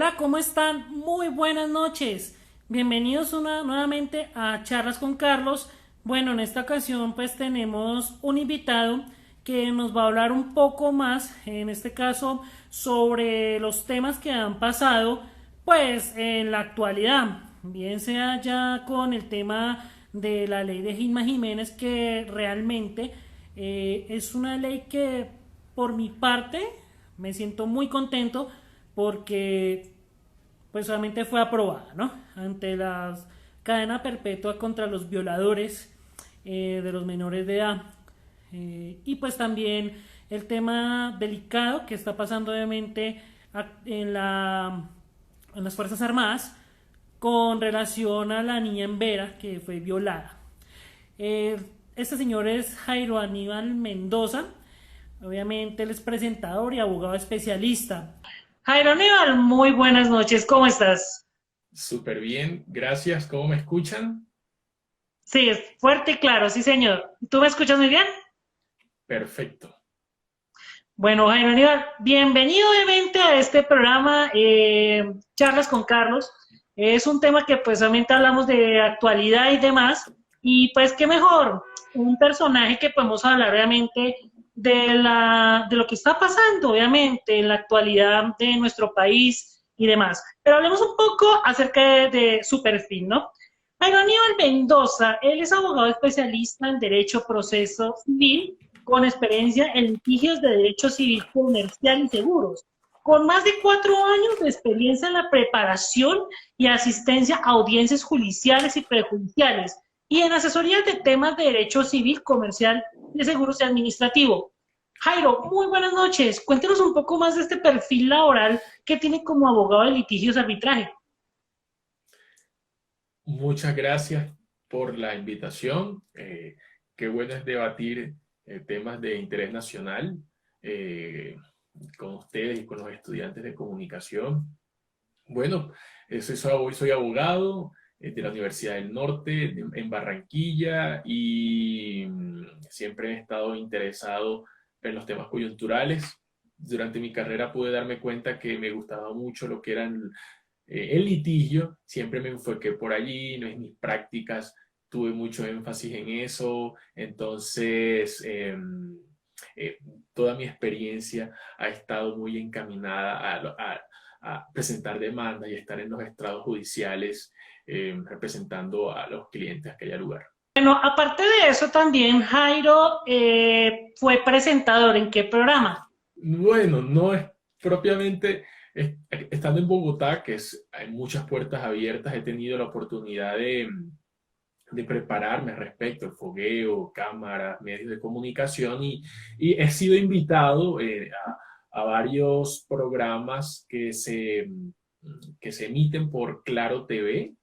Hola, ¿cómo están? Muy buenas noches. Bienvenidos nuevamente a Charlas con Carlos. Bueno, en esta ocasión pues tenemos un invitado que nos va a hablar un poco más, en este caso, sobre los temas que han pasado pues en la actualidad. Bien sea ya con el tema de la ley de Gilma Jiménez, que realmente es una ley que por mi parte me siento muy contento porque pues solamente fue aprobada, ¿no? Ante la cadena perpetua contra los violadores de los menores de edad. Y pues también el tema delicado que está pasando obviamente en las Fuerzas Armadas con relación a la niña en Vera que fue violada. Eh, este señor es Jairo Aníbal Mendoza. Obviamente él es presentador y abogado especialista. Jairo Aníbal, muy buenas noches, ¿cómo estás? Súper bien, gracias. ¿Cómo me escuchan? Sí, es fuerte y claro, sí señor. ¿Tú me escuchas muy bien? Perfecto. Bueno, Jairo Aníbal, bienvenido obviamente a este programa, Charlas con Carlos. Es un tema que pues obviamente hablamos de actualidad y demás. Y pues qué mejor, un personaje que podemos hablar obviamente de lo que está pasando obviamente en la actualidad de nuestro país y demás. Pero hablemos un poco acerca de su perfil, ¿no? Jairo Aníbal Mendoza, él es abogado especialista en Derecho Proceso Civil con experiencia en litigios de derecho civil comercial y seguros, con más de 4 años de experiencia en la preparación y asistencia a audiencias judiciales y prejudiciales, y en asesoría de temas de derecho civil, comercial, de seguros y administrativo. Jairo, muy buenas noches. Cuéntenos un poco más de este perfil laboral que tiene como abogado de litigios de arbitraje. Muchas gracias por la invitación. Qué bueno es debatir temas de interés nacional eh, con ustedes y con los estudiantes de comunicación. Bueno, soy abogado de la Universidad del Norte, en Barranquilla, y siempre he estado interesado en los temas coyunturales. Durante mi carrera pude darme cuenta que me gustaba mucho lo que eran el litigio, siempre me enfoqué por allí, no en mis prácticas tuve mucho énfasis en eso, entonces eh, toda mi experiencia ha estado muy encaminada a presentar demandas y estar en los estrados judiciales representando a los clientes que haya lugar. Bueno, aparte de eso también Jairo fue presentador en qué programa. Bueno, no es propiamente, estando en Bogotá, hay muchas puertas abiertas, he tenido la oportunidad de prepararme respecto al fogueo, cámaras, medios de comunicación y he sido invitado a varios programas que se emiten por Claro TV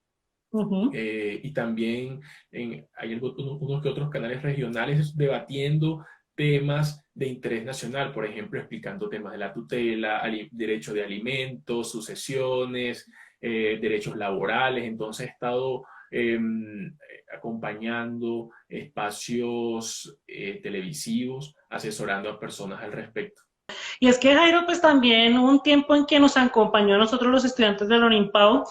Uh -huh. y también hay unos que otros canales regionales debatiendo temas de interés nacional, por ejemplo, explicando temas de la tutela, derecho de alimentos, sucesiones, derechos laborales. Entonces he estado acompañando espacios televisivos, asesorando a personas al respecto. Y es que Jairo, pues también un tiempo en que nos acompañó a nosotros los estudiantes de la Unimpao,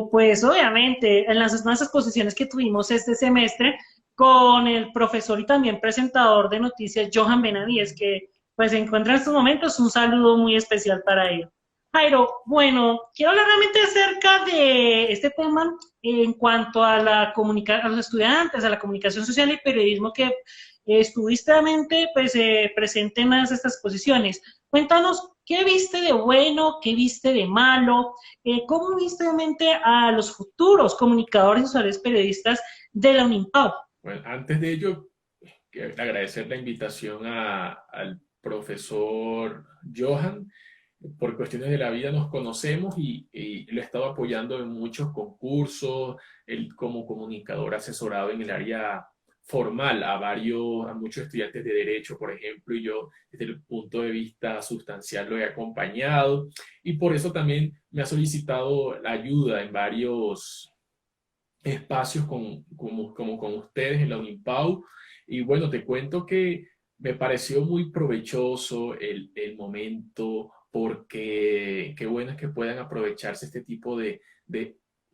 pues obviamente en las más exposiciones que tuvimos este semestre con el profesor y también presentador de noticias Johan Benavides, que pues se encuentra en estos momentos, un saludo muy especial para él. Jairo, bueno, quiero hablar realmente acerca de este tema en cuanto a a los estudiantes, a la comunicación social y periodismo que estuviste realmente pues, presente en estas exposiciones. Cuéntanos, ¿qué viste de bueno? ¿Qué viste de malo? ¿Cómo viste realmente a los futuros comunicadores y usuarios periodistas de la UNIMPAO? Bueno, antes de ello, quiero agradecer la invitación al profesor Johan. Por cuestiones de la vida nos conocemos y lo he estado apoyando en muchos concursos, él como comunicador asesorado en el área formal a muchos estudiantes de derecho, por ejemplo, y yo desde el punto de vista sustancial lo he acompañado y por eso también me ha solicitado la ayuda en varios espacios como con ustedes en la Unimpau. Y bueno, te cuento que me pareció muy provechoso el momento porque qué bueno es que puedan aprovecharse este tipo de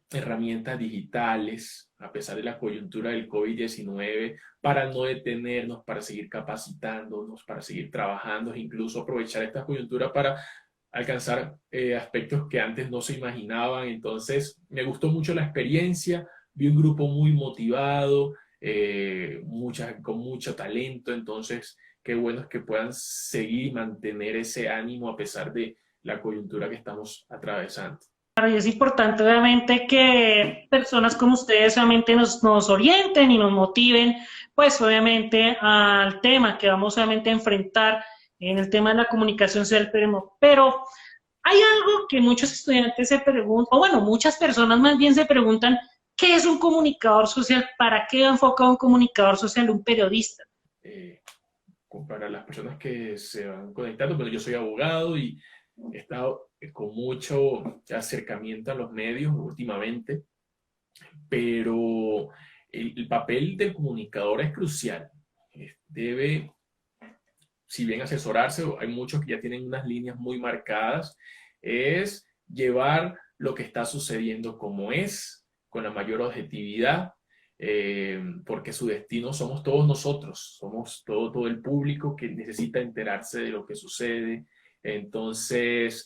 herramientas digitales, a pesar de la coyuntura del COVID-19, para no detenernos, para seguir capacitándonos, para seguir trabajando, e incluso aprovechar esta coyuntura para alcanzar aspectos que antes no se imaginaban. Entonces, me gustó mucho la experiencia, vi un grupo muy motivado, con mucho talento, entonces, qué bueno es que puedan seguir y mantener ese ánimo a pesar de la coyuntura que estamos atravesando. Y es importante, obviamente, que personas como ustedes obviamente nos orienten y nos motiven, pues obviamente al tema que vamos obviamente a enfrentar en el tema de la comunicación social, pero hay algo que muchos estudiantes se preguntan, o bueno, muchas personas más bien se preguntan, ¿qué es un comunicador social? ¿Para qué va enfocado un comunicador social, un periodista? Eh, para las personas que se van conectando, bueno, yo soy abogado y he estado con mucho acercamiento a los medios últimamente, pero el papel del comunicador es crucial. Debe, si bien asesorarse, hay muchos que ya tienen unas líneas muy marcadas, es llevar lo que está sucediendo como es, con la mayor objetividad, porque su destino somos todos nosotros, somos todo el público que necesita enterarse de lo que sucede. Entonces,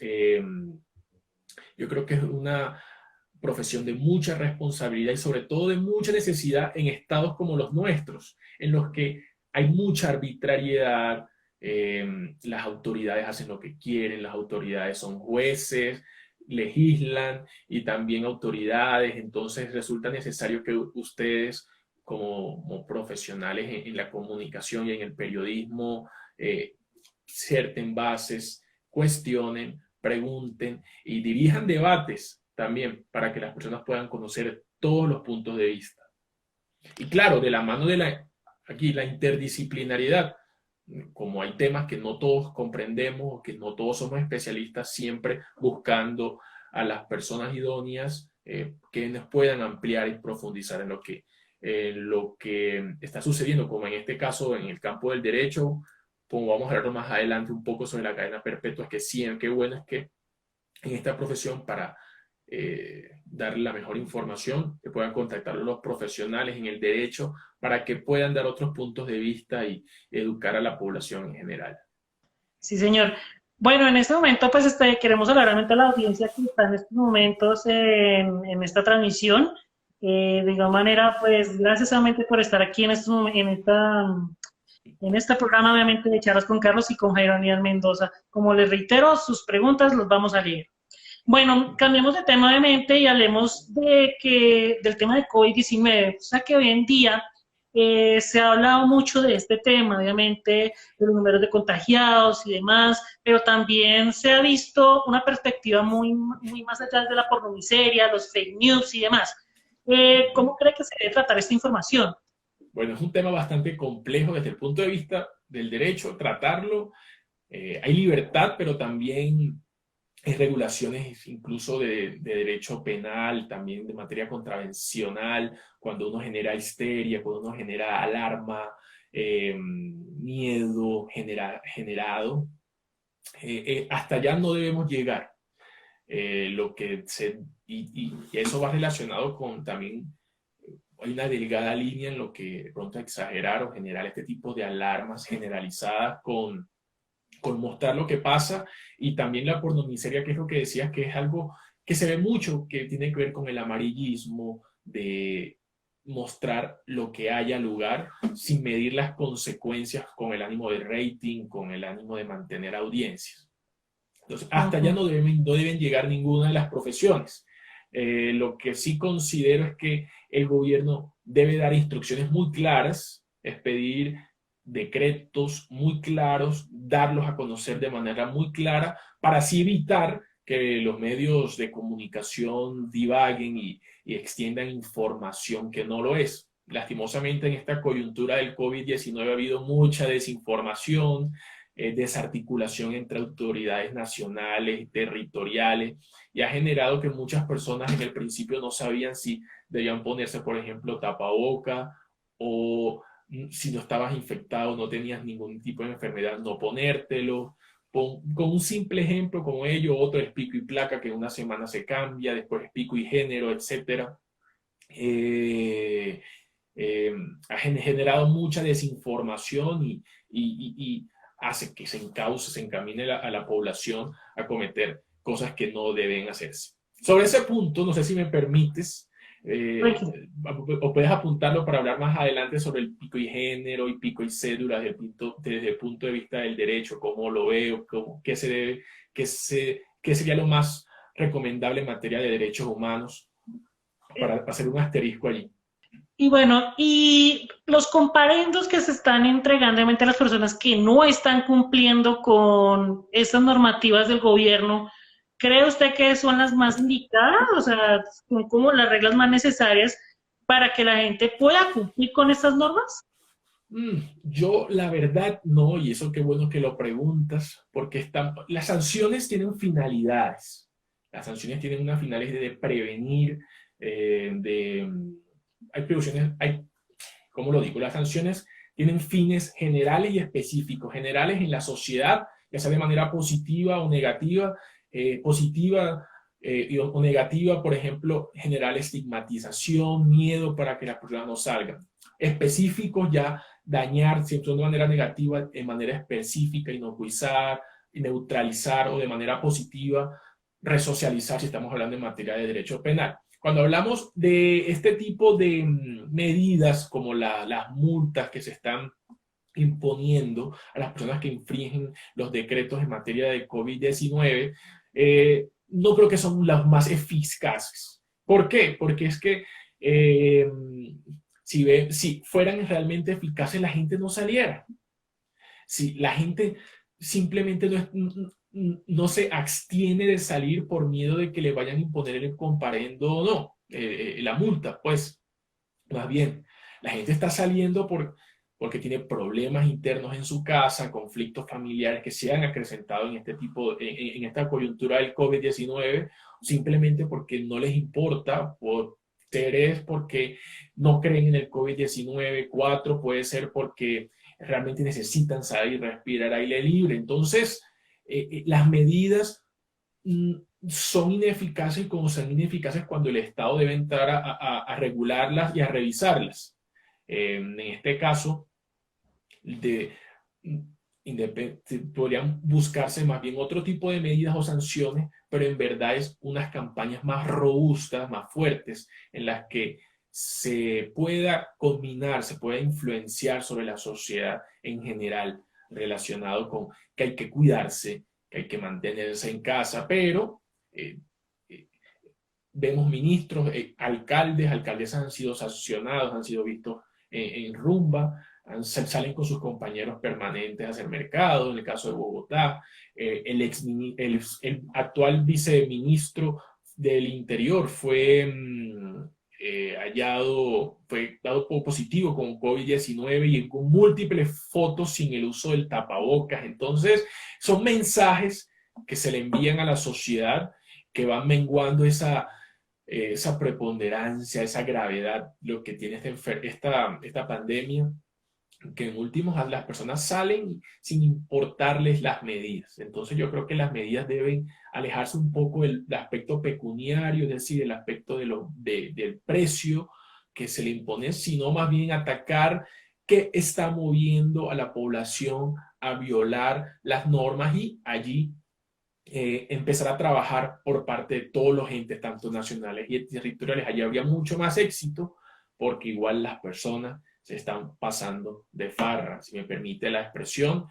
yo creo que es una profesión de mucha responsabilidad y sobre todo de mucha necesidad en estados como los nuestros, en los que hay mucha arbitrariedad, las autoridades hacen lo que quieren, las autoridades son jueces, legislan y también autoridades, entonces resulta necesario que ustedes como profesionales en la comunicación y en el periodismo cierten bases, cuestionen, pregunten y dirijan debates también para que las personas puedan conocer todos los puntos de vista. Y claro, de la mano de aquí la interdisciplinariedad, como hay temas que no todos comprendemos, que no todos somos especialistas, siempre buscando a las personas idóneas que nos puedan ampliar y profundizar en lo que está sucediendo, como en este caso en el campo del derecho, como vamos a hablar más adelante un poco sobre la cadena perpetua, es que sí, qué bueno es que en esta profesión para darle la mejor información, que puedan contactar a los profesionales en el derecho para que puedan dar otros puntos de vista y educar a la población en general. Sí, señor. Bueno, en este momento, pues queremos hablar realmente a la audiencia que está en estos momentos en esta transmisión. De igual manera, pues gracias solamente por estar aquí en este programa, obviamente, de charlas con Carlos y con Jairo Aníbal Mendoza. Como les reitero, sus preguntas los vamos a leer. Bueno, cambiemos de tema obviamente y hablemos del tema de COVID-19. O sea que hoy en día se ha hablado mucho de este tema, obviamente, de los números de contagiados y demás, pero también se ha visto una perspectiva muy más allá de la pornomiseria, los fake news y demás. ¿Cómo cree que se debe tratar esta información? Bueno, es un tema bastante complejo desde el punto de vista del derecho, tratarlo. Hay libertad, pero también hay regulaciones incluso de derecho penal, también de materia contravencional, cuando uno genera histeria, cuando uno genera alarma, miedo generado. Hasta allá no debemos llegar. Y eso va relacionado con también, hay una delgada línea en lo que de pronto exagerar o generar este tipo de alarmas generalizadas con mostrar lo que pasa y también la pornomiseria, que es lo que decías, que es algo que se ve mucho, que tiene que ver con el amarillismo, de mostrar lo que haya lugar sin medir las consecuencias con el ánimo de rating, con el ánimo de mantener audiencias. Entonces, hasta allá no deben llegar ninguna de las profesiones. Lo que sí considero es que el gobierno debe dar instrucciones muy claras, es pedir decretos muy claros, darlos a conocer de manera muy clara, para así evitar que los medios de comunicación divaguen y extiendan información que no lo es. Lastimosamente en esta coyuntura del COVID-19 ha habido mucha desinformación, desarticulación entre autoridades nacionales y territoriales, y ha generado que muchas personas en el principio no sabían si debían ponerse, por ejemplo, tapaboca, o si no estabas infectado, no tenías ningún tipo de enfermedad, no ponértelo, con un simple ejemplo como ello, otro es pico y placa, que en una semana se cambia, después es pico y género, etcétera. Eh, ha generado mucha desinformación y hace que se encamine a la población a cometer cosas que no deben hacerse. Sobre ese punto, no sé si me permites, o puedes apuntarlo para hablar más adelante sobre el pico y género y pico y cédula desde el punto de vista del derecho, cómo lo veo, qué se debe, qué sería lo más recomendable en materia de derechos humanos para hacer un asterisco allí. Y bueno, y los comparendos que se están entregando a las personas que no están cumpliendo con estas normativas del gobierno, ¿cree usted que son las más indicadas? O sea, son como las reglas más necesarias para que la gente pueda cumplir con estas normas. Yo la verdad no, y eso qué bueno que lo preguntas, porque las sanciones tienen finalidades. Las sanciones tienen una finalidad de prevenir, hay prevenciones, ¿cómo lo digo? Las sanciones tienen fines generales y específicos, generales en la sociedad, ya sea de manera positiva o negativa. Positiva o negativa, por ejemplo, generar estigmatización, miedo para que las personas no salgan. Específicos ya dañar, siempre de manera negativa, de manera específica, inocuizar, neutralizar o de manera positiva, resocializar si estamos hablando en materia de derecho penal. Cuando hablamos de este tipo de medidas como las multas que se están imponiendo a las personas que infringen los decretos en materia de COVID-19, no creo que son las más eficaces. ¿Por qué? Porque es que si fueran realmente eficaces, la gente no saliera. Si la gente simplemente no se abstiene de salir por miedo de que le vayan a imponer el comparendo o no, la multa, pues, más bien, la gente está saliendo porque tiene problemas internos en su casa, conflictos familiares que se han acrecentado en en esta coyuntura del COVID-19, simplemente porque no les importa, por tres, porque no creen en el COVID-19, cuatro, puede ser porque realmente necesitan salir, respirar aire libre. Entonces, las medidas son ineficaces, como son ineficaces cuando el Estado debe entrar a regularlas y a revisarlas. En este caso, podrían buscarse más bien otro tipo de medidas o sanciones, pero en verdad es unas campañas más robustas, más fuertes, en las que se pueda combinar, se pueda influenciar sobre la sociedad en general, relacionado con que hay que cuidarse, que hay que mantenerse en casa, pero eh, eh, vemos ministros, alcaldesas han sido sancionados, han sido vistos en rumba, salen con sus compañeros permanentes a hacer mercado, en el caso de Bogotá, el actual viceministro del Interior fue fue dado positivo con COVID-19 y con múltiples fotos sin el uso del tapabocas. Entonces, son mensajes que se le envían a la sociedad que van menguando esa preponderancia, esa gravedad, lo que tiene esta pandemia, que en últimos las personas salen sin importarles las medidas. Entonces yo creo que las medidas deben alejarse un poco del aspecto pecuniario, es decir, el aspecto del precio que se le impone, sino más bien atacar qué está moviendo a la población a violar las normas y allí empezar a trabajar por parte de todos los entes, tanto nacionales y territoriales. Allí habría mucho más éxito porque igual las personas se están pasando de farra, si me permite la expresión,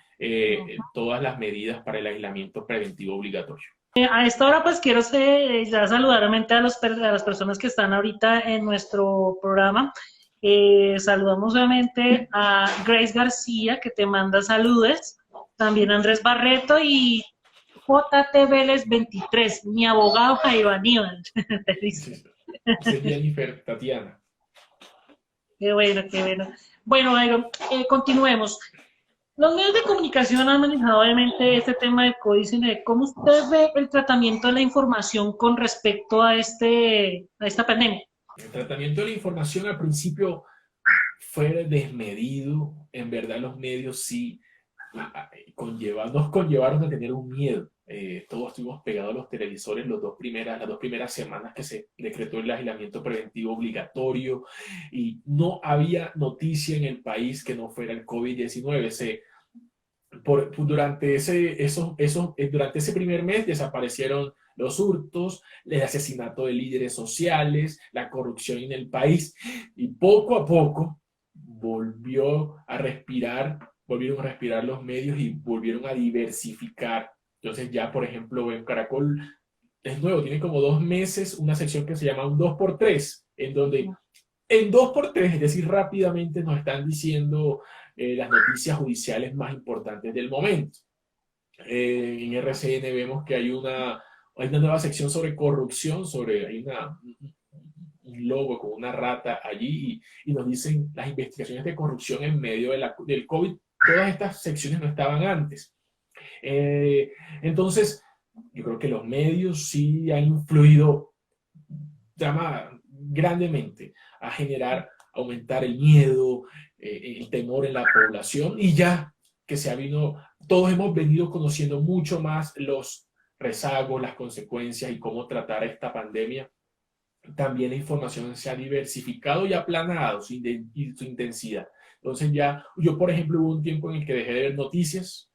todas las medidas para el aislamiento preventivo obligatorio. A esta hora pues quiero ya saludar a las personas que están ahorita en nuestro programa. Saludamos obviamente a Grace García, que te manda saludos, también a Andrés Barreto y JT Vélez 23, mi abogado Jairo Aníbal. Sí, Jennifer, Tatiana. Qué bueno, qué bueno. Bueno, Jairo, continuemos. Los medios de comunicación han manejado obviamente este tema del COVID-19. ¿Cómo usted ve el tratamiento de la información con respecto a esta pandemia? El tratamiento de la información al principio fue desmedido. En verdad los medios sí nos conllevaron a tener un miedo. Todos estuvimos pegados a los televisores las dos primeras semanas que se decretó el aislamiento preventivo obligatorio y no había noticia en el país que no fuera el COVID-19. Durante ese primer mes desaparecieron los hurtos, el asesinato de líderes sociales, la corrupción en el país y poco a poco volvieron a respirar los medios y volvieron a diversificar. Entonces ya, por ejemplo, en Caracol es nuevo, tiene como 2 meses una sección que se llama un 2x3, en donde en 2x3, es decir, rápidamente nos están diciendo las noticias judiciales más importantes del momento. En RCN vemos que hay una nueva sección sobre corrupción, un logo con una rata allí y nos dicen las investigaciones de corrupción en medio del COVID. Todas estas secciones no estaban antes. Entonces, yo creo que los medios sí han influido grandemente a aumentar el miedo, el temor en la población y ya que todos hemos venido conociendo mucho más los rezagos, las consecuencias y cómo tratar esta pandemia. También la información se ha diversificado y aplanado su intensidad. Entonces yo por ejemplo hubo un tiempo en el que dejé de ver noticias,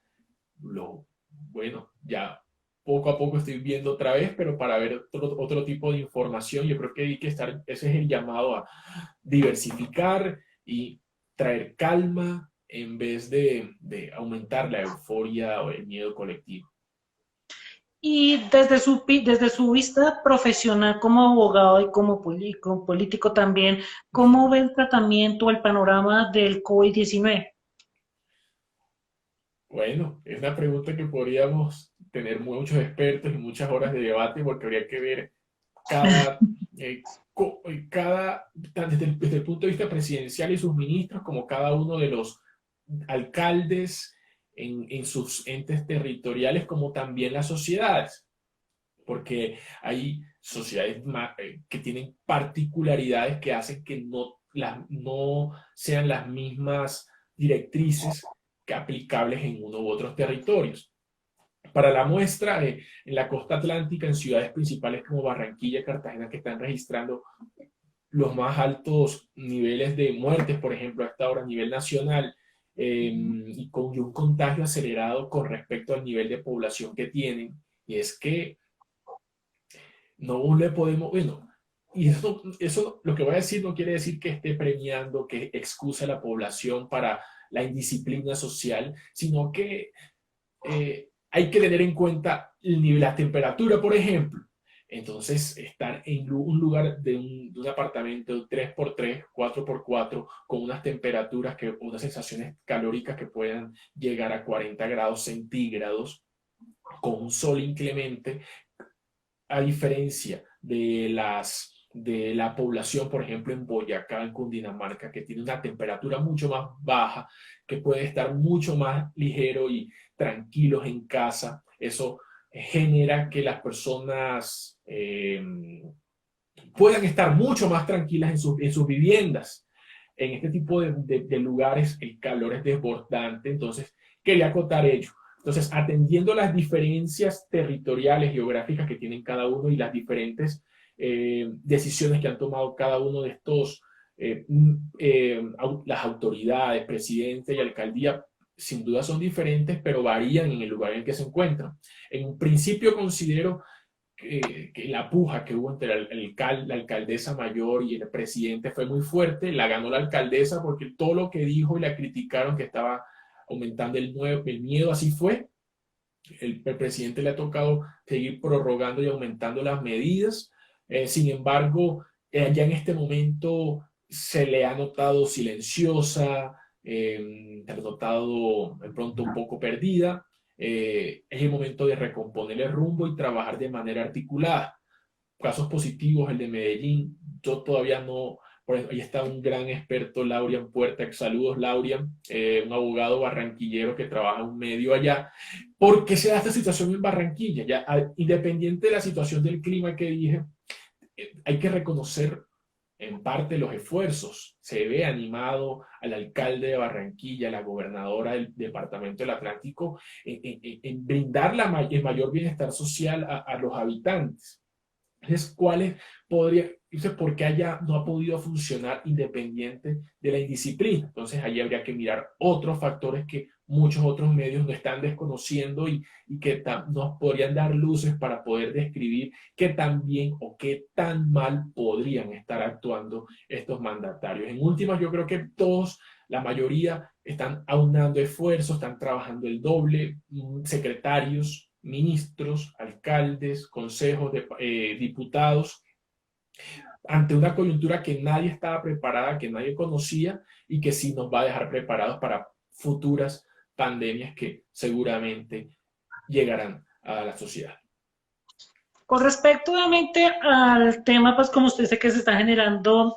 ya poco a poco estoy viendo otra vez, pero para ver otro tipo de información. Yo creo que ese es el llamado a diversificar y traer calma en vez de aumentar la euforia o el miedo colectivo. Y desde su vista profesional como abogado y como político también, ¿cómo ve el tratamiento o el panorama del COVID-19? Bueno, es una pregunta que podríamos tener muchos expertos y muchas horas de debate porque habría que ver desde el punto de vista presidencial y sus ministros, como cada uno de los alcaldes en sus entes territoriales, como también las sociedades, porque hay sociedades que tienen particularidades que hacen que no sean las mismas directrices que aplicables en uno u otros territorios. Para la muestra, en la costa atlántica, en ciudades principales como Barranquilla y Cartagena, que están registrando los más altos niveles de muertes, por ejemplo, a esta hora a nivel nacional, y con un contagio acelerado con respecto al nivel de población que tienen, y es que no le podemos, y eso lo que voy a decir no quiere decir que esté premiando, que excusa a la población para la indisciplina social, sino que hay que tener en cuenta la temperatura, por ejemplo. Entonces, estar en un lugar de un apartamento 3x3, 4x4, con unas temperaturas, unas sensaciones calóricas que puedan llegar a 40 grados centígrados, con un sol inclemente, a diferencia de la población, por ejemplo, en Boyacá, en Cundinamarca, que tiene una temperatura mucho más baja, que puede estar mucho más ligero y tranquilos en casa. Eso genera que las personas puedan estar mucho más tranquilas en sus viviendas. En este tipo de lugares el calor es desbordante, entonces quería acotar ello. Entonces, atendiendo las diferencias territoriales, geográficas que tienen cada uno y las diferentes decisiones que han tomado cada uno de estos, las autoridades, presidente y alcaldía, sin duda son diferentes, pero varían en el lugar en el que se encuentran. En un principio considero que la puja que hubo entre la alcaldesa mayor y el presidente fue muy fuerte. La ganó la alcaldesa porque todo lo que dijo y la criticaron que estaba aumentando el miedo, así fue. El presidente le ha tocado seguir prorrogando y aumentando las medidas. Sin embargo, ya en este momento se le ha notado silenciosa, se ha notado de pronto un poco perdida. Es el momento de recomponer el rumbo y trabajar de manera articulada. Casos positivos, el de Medellín, yo todavía no. Por ejemplo, ahí está un gran experto, Laurian Puerta. Saludos, Laurian, un abogado barranquillero que trabaja un medio allá. ¿Por qué se da esta situación en Barranquilla? Ya, independiente de la situación del clima que dije, hay que reconocer en parte los esfuerzos. Se ve animado al alcalde de Barranquilla, la gobernadora del departamento del Atlántico, en brindar el mayor bienestar social a los habitantes. Entonces, ¿por qué allá no ha podido funcionar independiente de la indisciplina? Entonces, allí habría que mirar otros factores que muchos otros medios no están desconociendo y que nos podrían dar luces para poder describir qué tan bien o qué tan mal podrían estar actuando estos mandatarios. En últimas, yo creo que todos, la mayoría, están aunando esfuerzos, están trabajando el doble, secretarios, ministros, alcaldes, consejos de diputados, ante una coyuntura que nadie estaba preparada, que nadie conocía y que sí nos va a dejar preparados para futuras pandemias que seguramente llegarán a la sociedad. Con respecto, obviamente, al tema, pues como usted dice que se está generando,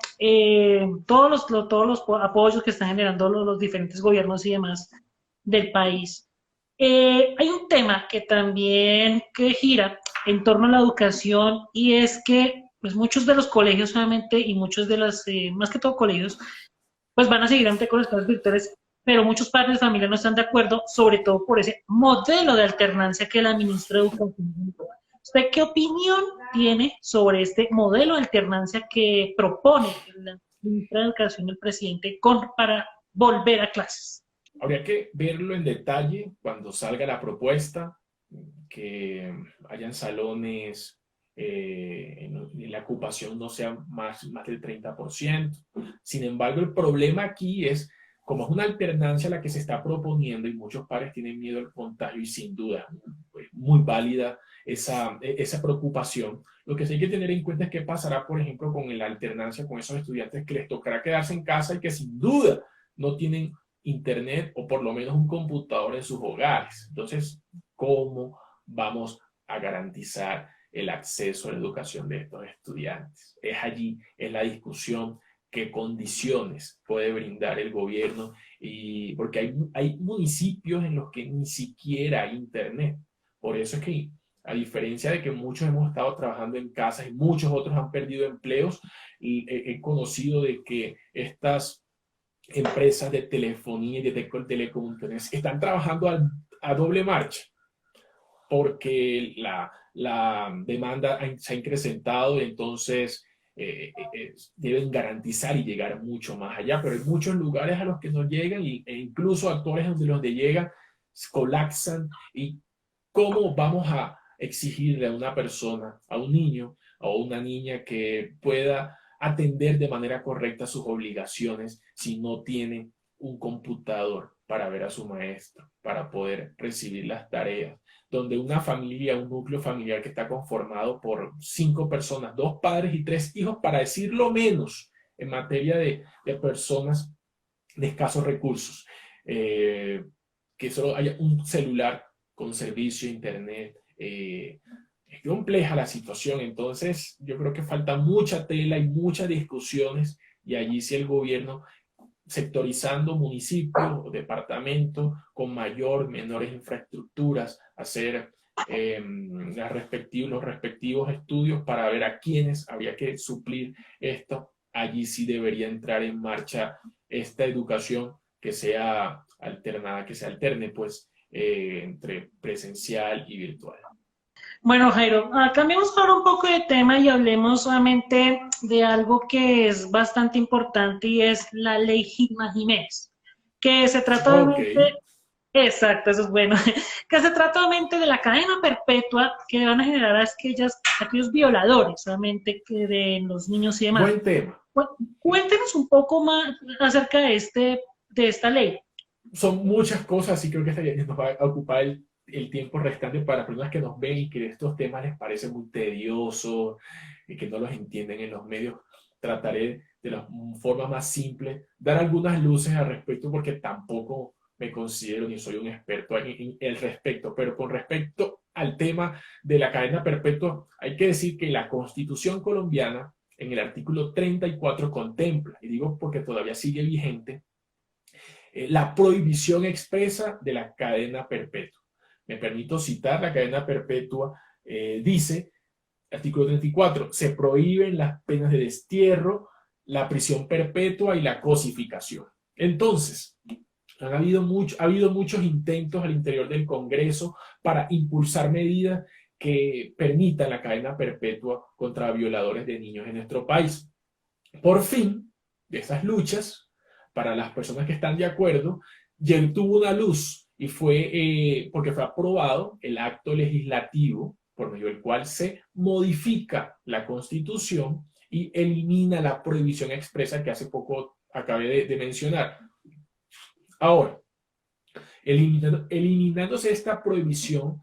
todos los apoyos que están generando los diferentes gobiernos y demás del país, hay un tema que también que gira en torno a la educación y es que pues muchos de los colegios, obviamente, y muchos de las, más que todo colegios, pues van a seguir ante con las clases virtuales, pero muchos padres de familia no están de acuerdo, sobre todo por ese modelo de alternancia que la ministra de Educación implementó. ¿Usted qué opinión tiene sobre este modelo de alternancia que propone la ministra de Educación, el presidente, para volver a clases? Habría que verlo en detalle cuando salga la propuesta, que hayan salones en la ocupación no sea más del 30%. Sin embargo, el problema aquí es, como es una alternancia la que se está proponiendo y muchos padres tienen miedo al contagio y sin duda, muy válida esa preocupación. Lo que sí hay que tener en cuenta es qué pasará, por ejemplo, con la alternancia con esos estudiantes que les tocará quedarse en casa y que sin duda no tienen internet o por lo menos un computador en sus hogares. Entonces, ¿cómo vamos a garantizar el acceso a la educación de estos estudiantes? Es la discusión, qué condiciones puede brindar el gobierno, y porque hay municipios en los que ni siquiera hay internet. Por eso es que, a diferencia de que muchos hemos estado trabajando en casas y muchos otros han perdido empleos, y he conocido de que estas empresas de telefonía y de telecomunicaciones están trabajando a doble marcha porque la demanda se ha incrementado y entonces deben garantizar y llegar mucho más allá, pero hay muchos lugares a los que no llegan e incluso actores donde los de llegan colapsan. ¿Y cómo vamos a exigirle a una persona, a un niño o una niña que pueda atender de manera correcta sus obligaciones si no tiene un computador para ver a su maestro, para poder recibir las tareas? Donde una familia, un núcleo familiar que está conformado por 5 personas, 2 padres y 3 hijos, para decirlo menos, en materia de personas de escasos recursos, que solo haya un celular con servicio a internet. Es compleja la situación, entonces yo creo que falta mucha tela y muchas discusiones, y allí sí el gobierno, sectorizando municipios o departamentos con menores infraestructuras, hacer los respectivos estudios para ver a quiénes habría que suplir esto. Allí sí debería entrar en marcha esta educación que sea alternada, que se alterne pues entre presencial y virtual. Bueno, Jairo, cambiemos ahora un poco de tema y hablemos solamente de algo que es bastante importante y es la ley Gilman Jiménez, que se trata obviamente, exacto, eso es bueno, que se trata obviamente de la cadena perpetua que van a generar a aquellos violadores, solamente que de los niños y demás. Buen tema. Cuéntenos un poco más acerca de esta ley. Son muchas cosas y creo que nos va a ocupar el tiempo restante para personas que nos ven y que estos temas les parece muy tediosos y que no los entienden en los medios. Trataré de la forma más simple dar algunas luces al respecto, porque tampoco me considero ni soy un experto en el respecto. Pero con respecto al tema de la cadena perpetua, hay que decir que la Constitución colombiana en el artículo 34 contempla, y digo porque todavía sigue vigente, la prohibición expresa de la cadena perpetua. Me permito citar la cadena perpetua. Dice, artículo 34, se prohíben las penas de destierro, la prisión perpetua y la cosificación. Entonces, ha habido muchos intentos al interior del Congreso para impulsar medidas que permitan la cadena perpetua contra violadores de niños en nuestro país. Por fin, de esas luchas, para las personas que están de acuerdo, ya tuvo una luz y fue porque fue aprobado el acto legislativo por medio del cual se modifica la Constitución y elimina la prohibición expresa que hace poco acabé de mencionar. Ahora, eliminándose esta prohibición,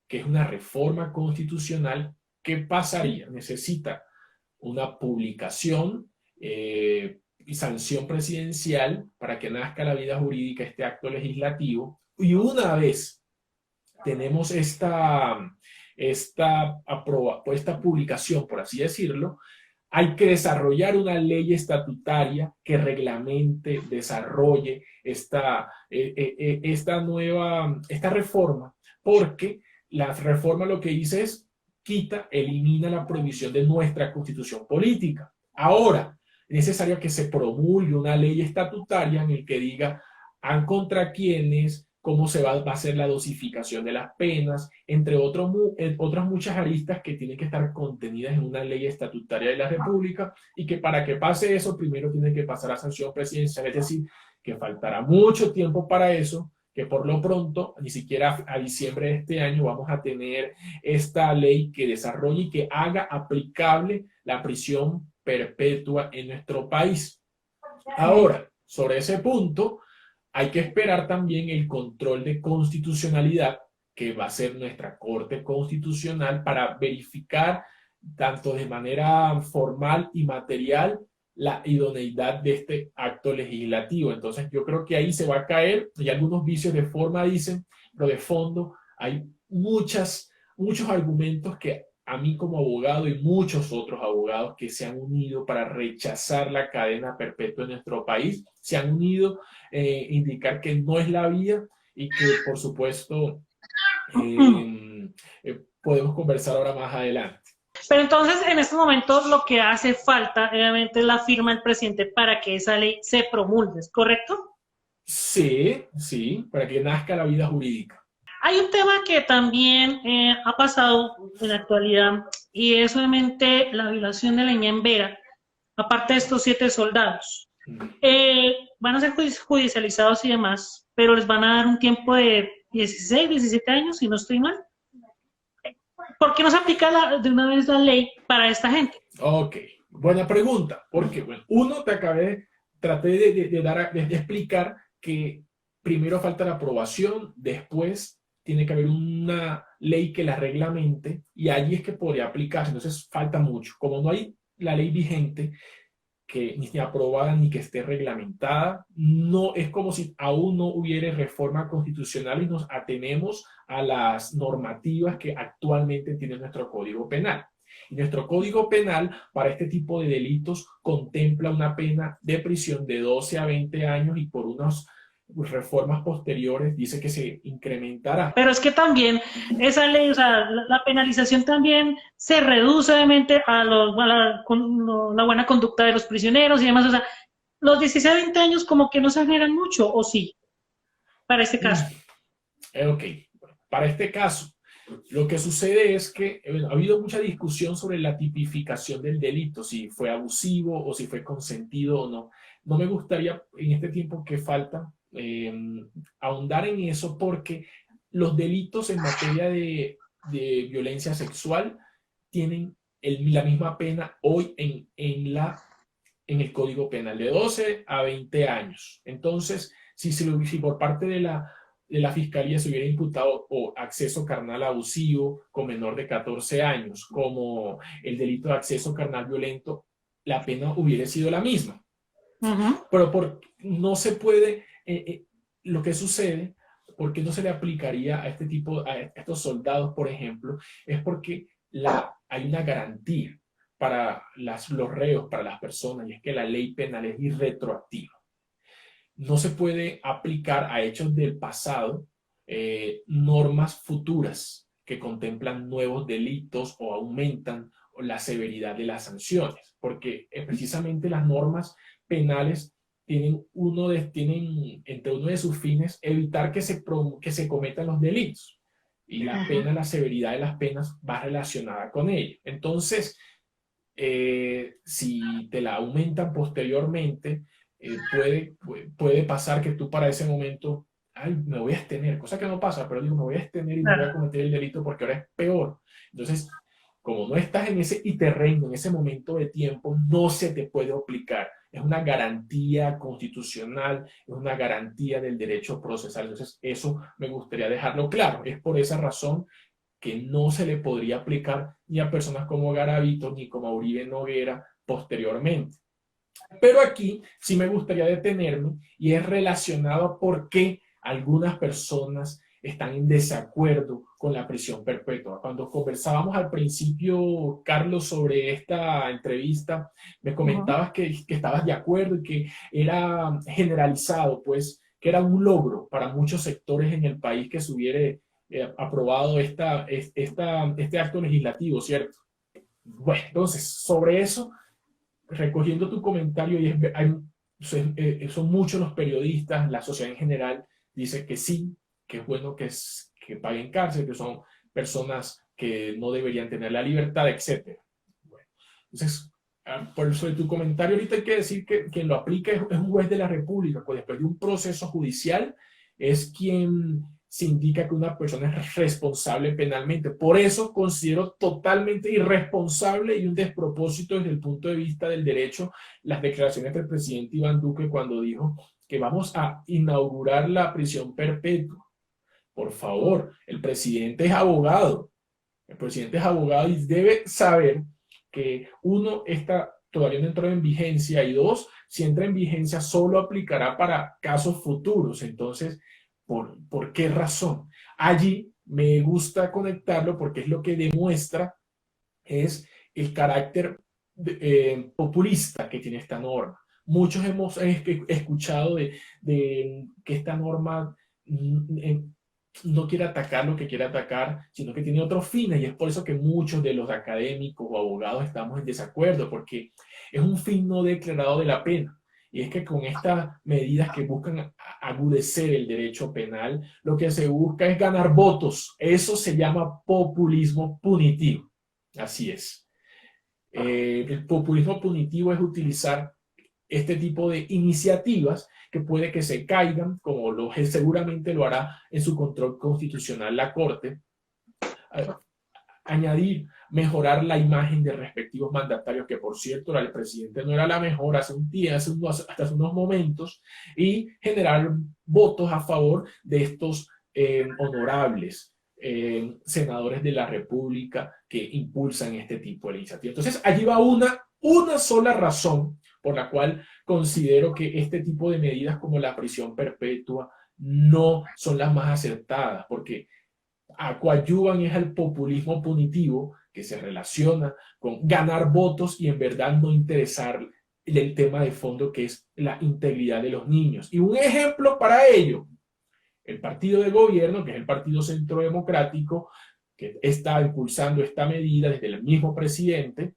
que es una reforma constitucional, ¿qué pasaría? Necesita una publicación y sanción presidencial para que nazca la vida jurídica este acto legislativo. Y una vez tenemos esta publicación, por así decirlo, hay que desarrollar una ley estatutaria que reglamente, desarrolle esta reforma, porque la reforma lo que dice es elimina la prohibición de nuestra constitución política. Ahora, es necesario que se promulgue una ley estatutaria en el que diga contra quiénes, cómo se va a hacer la dosificación de las penas, entre otras muchas aristas que tienen que estar contenidas en una ley estatutaria de la República, y que para que pase eso, primero tiene que pasar a sanción presidencial, es decir, que faltará mucho tiempo para eso, que por lo pronto, ni siquiera a diciembre de este año vamos a tener esta ley que desarrolle y que haga aplicable la prisión perpetua en nuestro país. Ahora, sobre ese punto, hay que esperar también el control de constitucionalidad que va a ser nuestra Corte Constitucional para verificar tanto de manera formal y material la idoneidad de este acto legislativo. Entonces yo creo que ahí se va a caer, y algunos vicios de forma dicen, pero de fondo hay muchos argumentos que a mí como abogado y muchos otros abogados que se han unido para rechazar la cadena perpetua en nuestro país, se han unido indicar que no es la vía, y que por supuesto podemos conversar ahora más adelante. Pero entonces, en estos momentos, lo que hace falta, obviamente, es la firma del presidente para que esa ley se promulgue, ¿es correcto? Sí, sí, para que nazca la vida jurídica. Hay un tema que también ha pasado en la actualidad, y es obviamente la violación de la niña en Vera, aparte de estos 7 soldados. Van a ser judicializados y demás, pero les van a dar un tiempo de 16, 17 años, si no estoy mal. ¿Por qué no se aplica de una vez la ley para esta gente? Ok, buena pregunta. Porque, bueno, traté de explicar que primero falta la aprobación, después tiene que haber una ley que la reglamente, y allí es que podría aplicarse. Entonces falta mucho. Como no hay la ley vigente, que ni aprobada ni que esté reglamentada, no es como si aún no hubiera reforma constitucional y nos atenemos a las normativas que actualmente tiene nuestro Código Penal. Y nuestro Código Penal para este tipo de delitos contempla una pena de prisión de 12 a 20 años, y por unas reformas posteriores dice que se incrementará. Pero es que también esa ley, o sea, la penalización también se reduce obviamente a la buena conducta de los prisioneros y demás. O sea, los 16 a 20 años como que no se generan mucho, ¿o sí? Para este caso. Ok, para este caso, lo que sucede es que ha habido mucha discusión sobre la tipificación del delito, si fue abusivo o si fue consentido o no. No me gustaría en este tiempo que falta ahondar en eso, porque los delitos en materia de violencia sexual tienen la misma pena hoy en el Código Penal, de 12 a 20 años. Entonces, si por parte de la Fiscalía se hubiera imputado acceso carnal abusivo con menor de 14 años, como el delito de acceso carnal violento, la pena hubiera sido la misma. Pero no se puede, lo que sucede, porque no se le aplicaría a estos soldados, por ejemplo, es porque hay una garantía para los reos, para las personas, y es que la ley penal es irretroactiva. No se puede aplicar a hechos del pasado normas futuras que contemplan nuevos delitos o aumentan la severidad de las sanciones, porque precisamente las normas penales tienen entre uno de sus fines evitar que se cometan los delitos. Y la pena, la severidad de las penas va relacionada con ello. Entonces, si te la aumentan posteriormente, puede pasar que tú para ese momento, ay, me voy a abstener, cosa que no pasa, pero digo, me voy a abstener y no voy a cometer el delito porque ahora es peor. Entonces, como no estás en ese terreno, en ese momento de tiempo, no se te puede aplicar. Es una garantía constitucional, es una garantía del derecho procesal. Entonces, eso me gustaría dejarlo claro. Es por esa razón que no se le podría aplicar ni a personas como Garavito ni como Uribe Noguera posteriormente. Pero aquí sí me gustaría detenerme y es relacionado a por qué algunas personas están en desacuerdo con la prisión perpetua. Cuando conversábamos al principio, Carlos, sobre esta entrevista, me comentabas que estabas de acuerdo y que era generalizado, pues, que era un logro para muchos sectores en el país que se hubiera aprobado este acto legislativo, ¿cierto? Bueno, entonces, sobre eso, recogiendo tu comentario, son muchos los periodistas, la sociedad en general, dice que sí, que es bueno que paguen cárcel, que son personas que no deberían tener la libertad, etc. Bueno, entonces, por eso de tu comentario, ahorita hay que decir que quien lo aplica es un juez de la República, pues después de un proceso judicial es quien se indica que una persona es responsable penalmente. Por eso considero totalmente irresponsable y un despropósito desde el punto de vista del derecho las declaraciones del presidente Iván Duque cuando dijo que vamos a inaugurar la prisión perpetua. Por favor, el presidente es abogado. El presidente es abogado y debe saber que uno, todavía no entró en vigencia, y dos, si entra en vigencia solo aplicará para casos futuros. Entonces, ¿por qué razón? Allí me gusta conectarlo porque es lo que demuestra es el carácter populista que tiene esta norma. Muchos hemos escuchado de que esta norma no quiere atacar lo que quiere atacar, sino que tiene otros fines, y es por eso que muchos de los académicos o abogados estamos en desacuerdo, porque es un fin no declarado de la pena. Y es que con estas medidas que buscan agudecer el derecho penal, lo que se busca es ganar votos. Eso se llama populismo punitivo. Así es. El populismo punitivo es utilizar este tipo de iniciativas que puede que se caigan, como seguramente lo hará en su control constitucional la Corte, añadir, mejorar la imagen de respectivos mandatarios, que por cierto, la del presidente no era la mejor hasta hace unos momentos, y generar votos a favor de estos honorables senadores de la República que impulsan este tipo de iniciativas. Entonces, allí va una sola razón por la cual considero que este tipo de medidas como la prisión perpetua no son las más acertadas, porque coadyuvan es al populismo punitivo que se relaciona con ganar votos y en verdad no interesar el tema de fondo, que es la integridad de los niños. Y un ejemplo para ello, el partido de gobierno, que es el Partido Centro Democrático, que está impulsando esta medida desde el mismo presidente,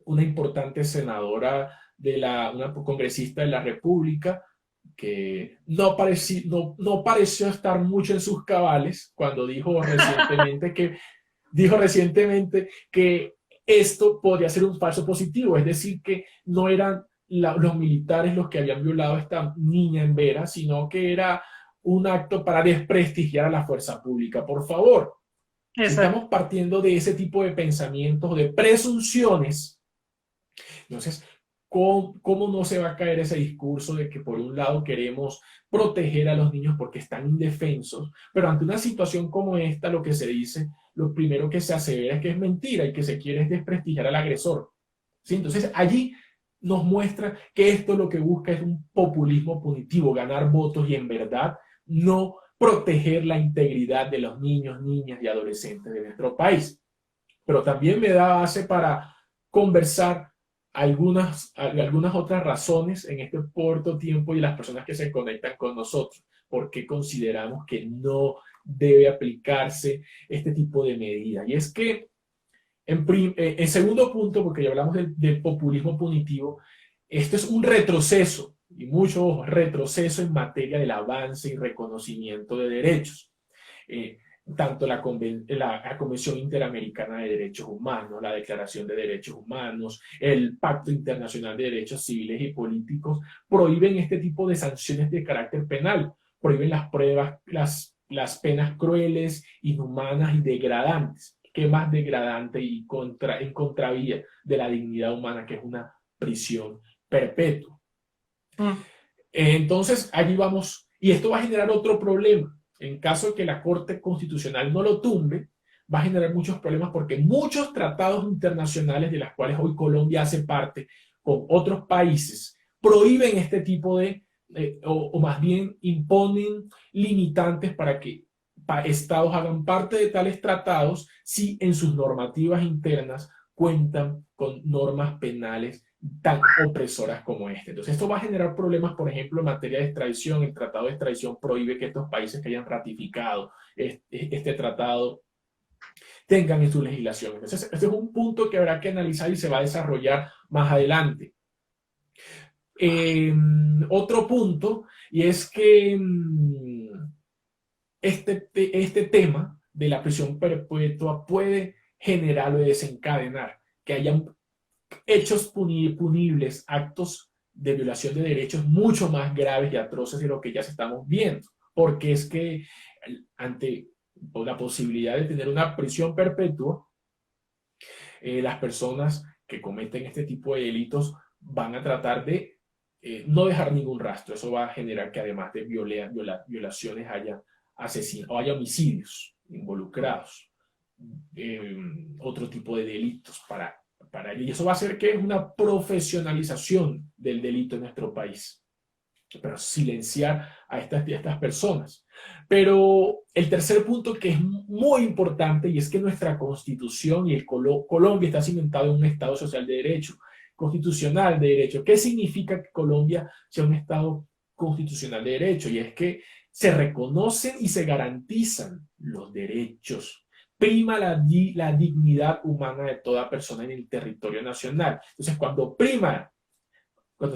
una importante senadora una congresista de la República, que no pareció estar mucho en sus cabales cuando dijo recientemente que esto podría ser un falso positivo, es decir, que no eran los militares los que habían violado a esta niña en Vera, sino que era un acto para desprestigiar a la fuerza pública. Por favor, si estamos partiendo de ese tipo de pensamientos, de presunciones, entonces, ¿cómo no se va a caer ese discurso de que por un lado queremos proteger a los niños porque están indefensos, pero ante una situación como esta lo que se dice, lo primero que se asevera es que es mentira y que se quiere es desprestigiar al agresor? ¿Sí? Entonces allí nos muestra que esto lo que busca es un populismo punitivo, ganar votos y en verdad no proteger la integridad de los niños, niñas y adolescentes de nuestro país. Pero también me da base para conversar algunas otras razones en este corto tiempo y las personas que se conectan con nosotros, porque consideramos que no debe aplicarse este tipo de medida. Y es que En segundo punto, porque ya hablamos del populismo punitivo, esto es un retroceso, y mucho retroceso en materia del avance y reconocimiento de derechos. Eh, Tanto la Convención Interamericana de Derechos Humanos, la Declaración de Derechos Humanos, el Pacto Internacional de Derechos Civiles y Políticos, prohíben este tipo de sanciones de carácter penal, prohíben las pruebas, las penas crueles, inhumanas y degradantes. ¿Qué más degradante y en contravía de la dignidad humana, que es una prisión perpetua? Entonces, allí vamos, y esto va a generar otro problema. En caso de que la Corte Constitucional no lo tumbe, va a generar muchos problemas porque muchos tratados internacionales de los cuales hoy Colombia hace parte con otros países prohíben este tipo de, o más bien imponen limitantes para que estados hagan parte de tales tratados si en sus normativas internas cuentan con normas penales tan opresoras como este. Entonces, esto va a generar problemas, por ejemplo, en materia de extradición. El tratado de extradición prohíbe que estos países que hayan ratificado este tratado tengan en su legislación. Entonces, este es un punto que habrá que analizar y se va a desarrollar más adelante. Otro punto, y es que este tema de la prisión perpetua puede generar o desencadenar que hayan hechos punibles, actos de violación de derechos mucho más graves y atroces de lo que ya estamos viendo. Porque es que ante la posibilidad de tener una prisión perpetua, las personas que cometen este tipo de delitos van a tratar de no dejar ningún rastro. Eso va a generar que además de violaciones haya asesinatos o haya homicidios involucrados, otro tipo de delitos para ello. Y eso va a hacer que es una profesionalización del delito en nuestro país, pero silenciar a estas personas. Pero el tercer punto, que es muy importante, y es que nuestra Constitución y Colombia está cimentado en un Estado social de derecho, constitucional de derecho. ¿Qué significa que Colombia sea un Estado constitucional de derecho? Y es que se reconocen y se garantizan los derechos. Prima la dignidad humana de toda persona en el territorio nacional. Entonces, cuando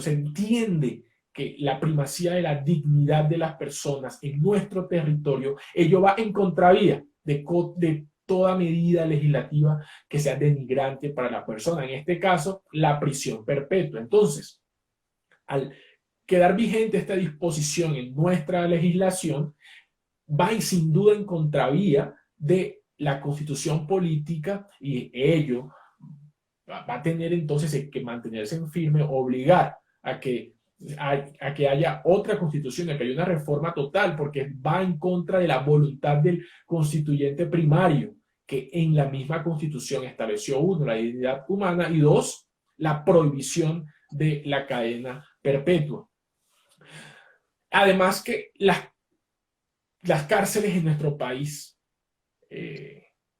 se entiende que la primacía de la dignidad de las personas en nuestro territorio, ello va en contravía de toda medida legislativa que sea denigrante para la persona, en este caso, la prisión perpetua. Entonces, al quedar vigente esta disposición en nuestra legislación, va sin duda en contravía de la Constitución política, y ello va a tener entonces que mantenerse en firme, obligar a que haya otra constitución, a que haya una reforma total, porque va en contra de la voluntad del constituyente primario, que en la misma constitución estableció, uno, la dignidad humana, y dos, la prohibición de la cadena perpetua. Además que las cárceles en nuestro país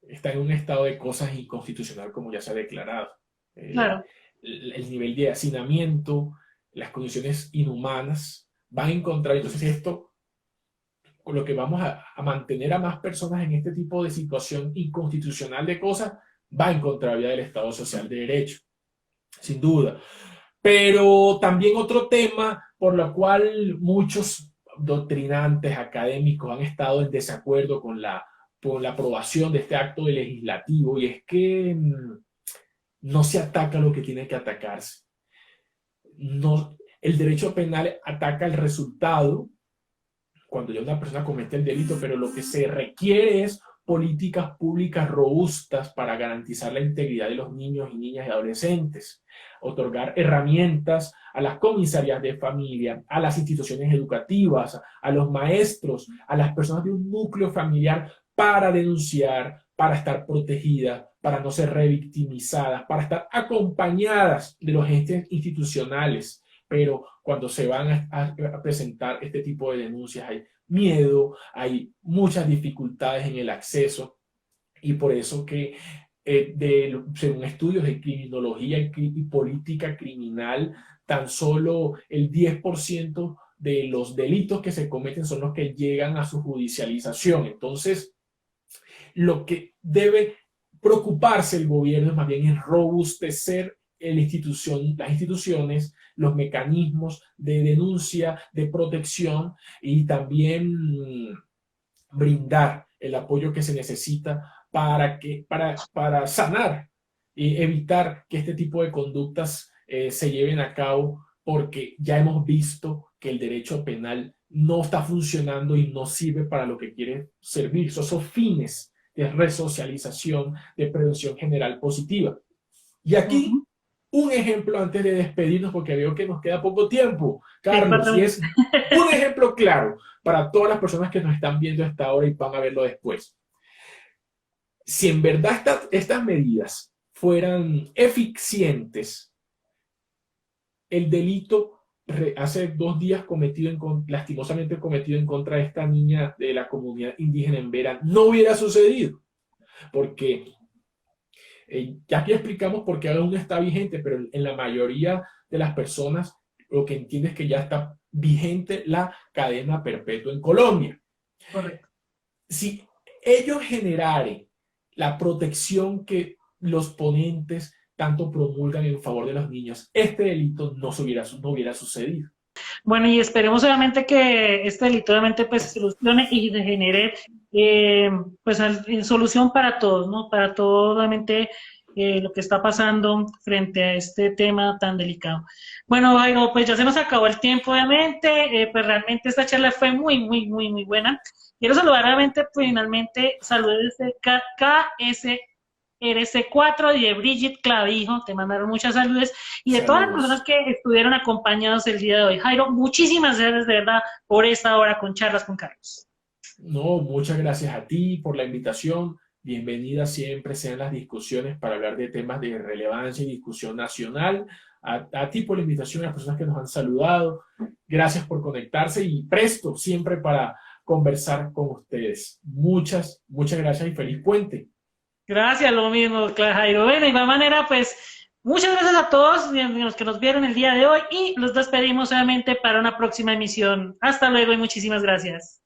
están en un estado de cosas inconstitucional, como ya se ha declarado. Claro. El nivel de hacinamiento, las condiciones inhumanas van a encontrar. Entonces esto, con lo que vamos a mantener a más personas en este tipo de situación inconstitucional de cosas, va en contravía del Estado social de derecho, sin duda. Pero también otro tema por lo cual muchos doctrinantes académicos han estado en desacuerdo con la aprobación de este acto legislativo, y es que no se ataca lo que tiene que atacarse. No, el derecho penal ataca el resultado cuando ya una persona comete el delito, pero lo que se requiere es políticas públicas robustas para garantizar la integridad de los niños y niñas y adolescentes, otorgar herramientas a las comisarías de familia, a las instituciones educativas, a los maestros, a las personas de un núcleo familiar para denunciar, para estar protegidas, para no ser revictimizadas, para estar acompañadas de los entes institucionales. Pero cuando se van a presentar este tipo de denuncias hay miedo, hay muchas dificultades en el acceso, y por eso que según estudios de criminología y política criminal, tan solo el 10% de los delitos que se cometen son los que llegan a su judicialización. Entonces, lo que debe preocuparse el gobierno es más bien en robustecer las instituciones, los mecanismos de denuncia, de protección y también brindar el apoyo que se necesita para sanar y evitar que este tipo de conductas se lleven a cabo, porque ya hemos visto que el derecho penal no está funcionando y no sirve para lo que quiere servir. Esos fines de resocialización, de prevención general positiva. Y aquí un ejemplo antes de despedirnos, porque veo que nos queda poco tiempo, Carlos, y es un ejemplo claro para todas las personas que nos están viendo hasta ahora y van a verlo después. Si en verdad estas medidas fueran eficientes, el delito hace 2 días lastimosamente cometido en contra de esta niña de la comunidad indígena en Vera no hubiera sucedido, porque ya aquí explicamos por qué aún está vigente, pero en la mayoría de las personas lo que entiende es que ya está vigente la cadena perpetua en Colombia. Correcto. Si ellos generaren la protección que los ponentes tanto promulgan en favor de los niños, este delito no hubiera sucedido. Bueno, y esperemos obviamente que este delito obviamente pues se solucione y se genere pues en solución para todos, ¿no? Para todo obviamente lo que está pasando frente a este tema tan delicado. Bueno, Jairo, pues ya se nos acabó el tiempo obviamente, pues realmente esta charla fue muy buena. Quiero saludar obviamente pues, finalmente, saludos de KS RC4 y de Brigitte Clavijo, te mandaron muchas saludos, y de todas las personas que estuvieron acompañados el día de hoy. Jairo, muchísimas gracias de verdad por esta hora con Charlas con Carlos. No, muchas gracias a ti por la invitación. Bienvenida siempre sean las discusiones para hablar de temas de relevancia y discusión nacional. A ti por la invitación, a las personas que nos han saludado. Gracias por conectarse y presto siempre para conversar con ustedes. Muchas gracias y feliz puente. Gracias, lo mismo, Jairo. Bueno, de igual manera, pues, muchas gracias a todos los que nos vieron el día de hoy y los despedimos nuevamente para una próxima emisión. Hasta luego y muchísimas gracias.